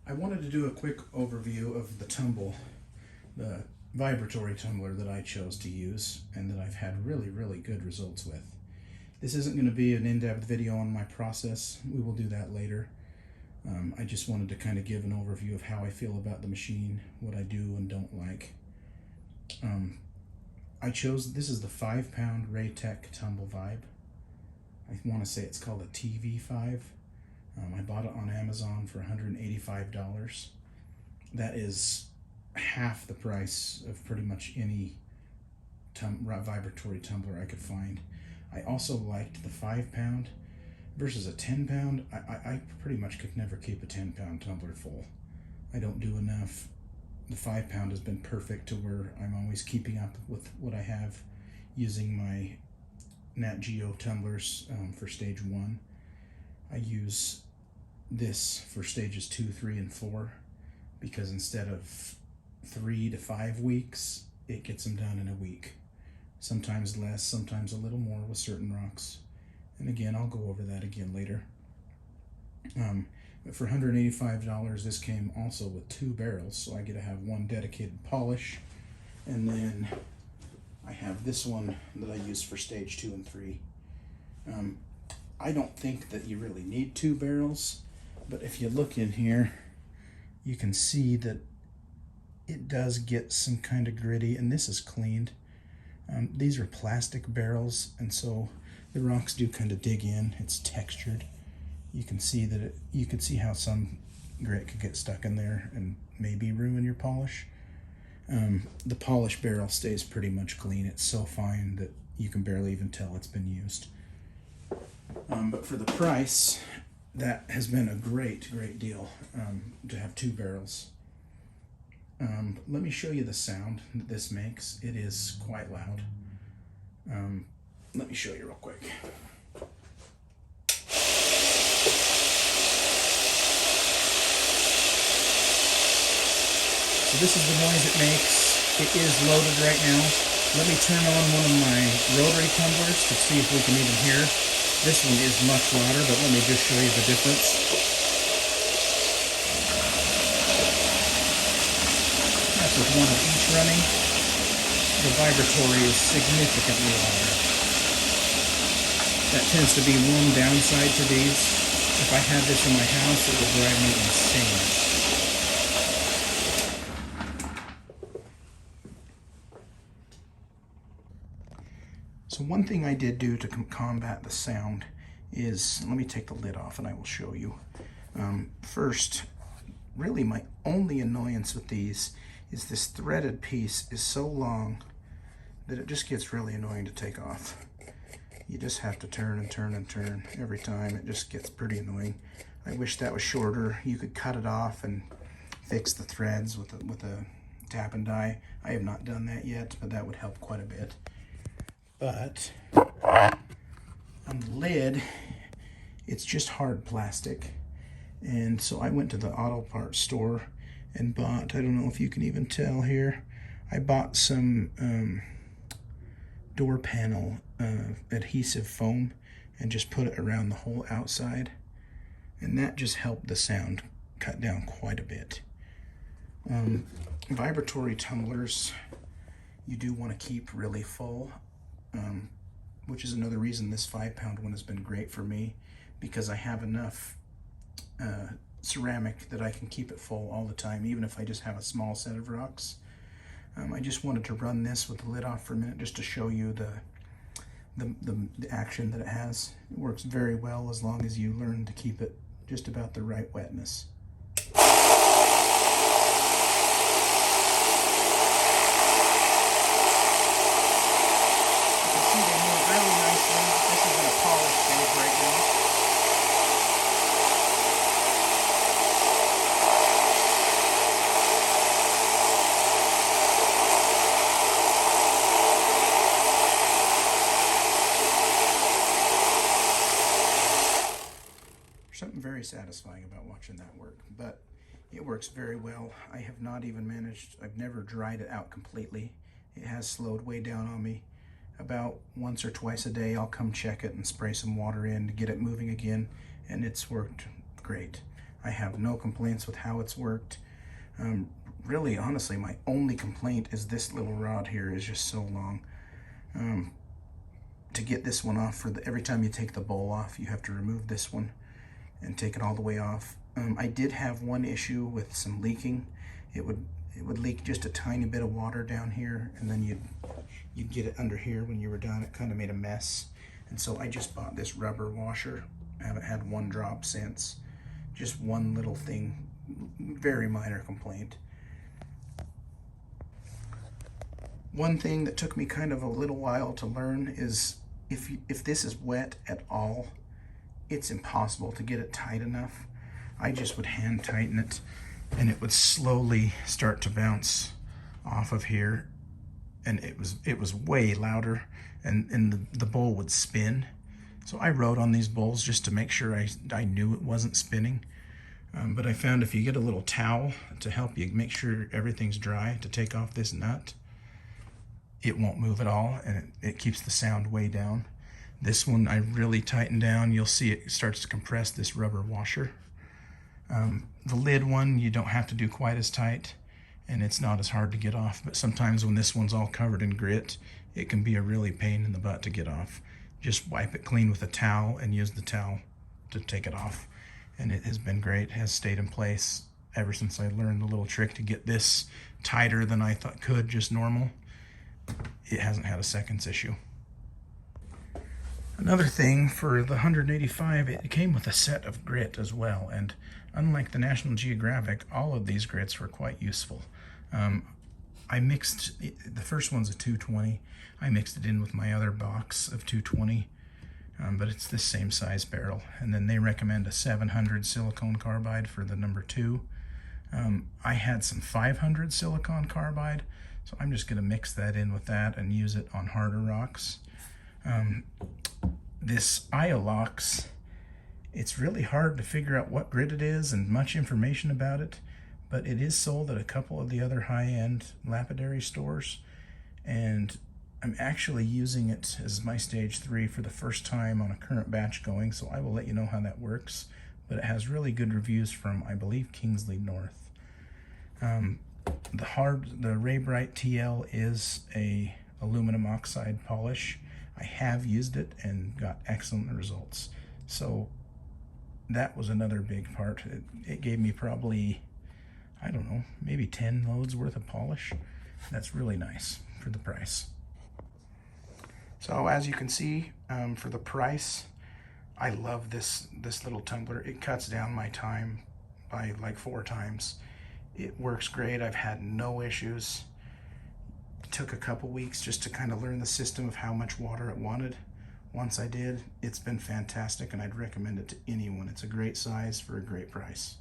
I wanted to do a quick overview of the vibratory tumbler that I chose to use and that I've had really good results with. This isn't going to be an in-depth video on my process. We will do that later. I just wanted to kind of give an overview of how I feel about the machine, what I do and don't like. This is the 5-pound Raytech Tumble Vibe. I want to say it's called a TV-5. I bought it on Amazon for $185. That is half the price of pretty much any vibratory tumbler I could find. I also liked the 5-pound versus a 10-pound. I pretty much could never keep a 10-pound tumbler full. I don't do enough. The 5-pound has been perfect to where I'm always keeping up with what I have using my Nat Geo tumblers for stage 1. I use this for stages 2, 3, and 4 because instead of 3 to 5 weeks, it gets them done in a week. Sometimes less, sometimes a little more with certain rocks. And again, I'll go over that again later. But for $185, this came also with 2 barrels, so I get to have one dedicated polish, and then I have this one that I use for stage 2 and 3. I don't think that you really need 2 barrels, but if you look in here, you can see that it does get some kind of gritty, and this is cleaned. These are plastic barrels, and so the rocks do kind of dig in. It's textured. You can see that you can see how some grit could get stuck in there and maybe ruin your polish. The polish barrel stays pretty much clean. It's so fine that you can barely even tell it's been used. But for the price, that has been a great deal to have 2 barrels. Let me show you the sound that this makes. It is quite loud. Let me show you real quick. So this is the noise it makes. It is loaded right now. Let me turn on one of my rotary tumblers to see if we can even hear. This one is much louder, but let me just show you the difference. That's with one of each running. The vibratory is significantly louder. That tends to be one downside to these. If I had this in my house, it would drive me insane. So one thing I did do to combat the sound is, let me take the lid off and I will show you. First, really my only annoyance with these is this threaded piece is so long that it just gets really annoying to take off. You just have to turn and turn and turn every time. It just gets pretty annoying. I wish that was shorter. You could cut it off and fix the threads with a tap and die. I have not done that yet, but that would help quite a bit. But on the lid, it's just hard plastic. And so I went to the auto parts store and bought, I don't know if you can even tell here, I bought some door panel adhesive foam and just put it around the whole outside. And that just helped the sound cut down quite a bit. Vibratory tumblers, you do want to keep really full. Which is another reason this 5-pound one has been great for me, because I have enough ceramic that I can keep it full all the time, even if I just have a small set of rocks. I just wanted to run this with the lid off for a minute just to show you the action that it has. It works very well as long as you learn to keep it just about the right wetness. Something very satisfying about watching that work, but it works very well. I have not even managed, I've never dried it out completely. It has slowed way down on me. About once or twice a day I'll come check it and spray some water in to get it moving again, and it's worked great. I have no complaints with how it's worked. Really, honestly, my only complaint is this little rod here is just so long. To get this one off, every time you take the bowl off, you have to remove this one and take it all the way off. I did have one issue with some leaking. It would leak just a tiny bit of water down here, and then you'd get it under here when you were done. It kind of made a mess. And so I just bought this rubber washer. I haven't had one drop since. Just one little thing, very minor complaint. One thing that took me kind of a little while to learn is if this is wet at all, it's impossible to get it tight enough. I just would hand tighten it, and it would slowly start to bounce off of here, and it was way louder, and the bowl would spin. So I wrote on these bowls just to make sure I knew it wasn't spinning. But I found if you get a little towel to help you make sure everything's dry to take off this nut, it won't move at all, and it keeps the sound way down. This one I really tightened down. You'll see it starts to compress this rubber washer. The lid one you don't have to do quite as tight, and it's not as hard to get off, but sometimes when this one's all covered in grit, it can be a really pain in the butt to get off. Just wipe it clean with a towel and use the towel to take it off. And it has been great. It has stayed in place ever since I learned the little trick to get this tighter than I thought could, just normal. It hasn't had a seconds issue. Another thing, for the 185, it came with a set of grit as well, and unlike the National Geographic, all of these grits were quite useful. I mixed, the first one's a 220. I mixed it in with my other box of 220, but it's the same size barrel. And then they recommend a 700 silicone carbide for the number 2. I had some 500 silicone carbide, so I'm just gonna mix that in with that and use it on harder rocks. This Iolox, it's really hard to figure out what grit it is and much information about it, but it is sold at a couple of the other high-end lapidary stores, and I'm actually using it as my stage 3 for the first time on a current batch going, so I will let you know how that works. But it has really good reviews from, I believe, Kingsley North. The Ray-Brite TL is a aluminum oxide polish. I have used it and got excellent results. So that was another big part. It gave me probably, I don't know, maybe 10 loads worth of polish. That's really nice for the price. So as you can see, for the price, I love this little tumbler. It cuts down my time by like 4 times. It works great. I've had no issues. It took a couple weeks just to kind of learn the system of how much water it wanted. Once I did, it's been fantastic, and I'd recommend it to anyone. It's a great size for a great price.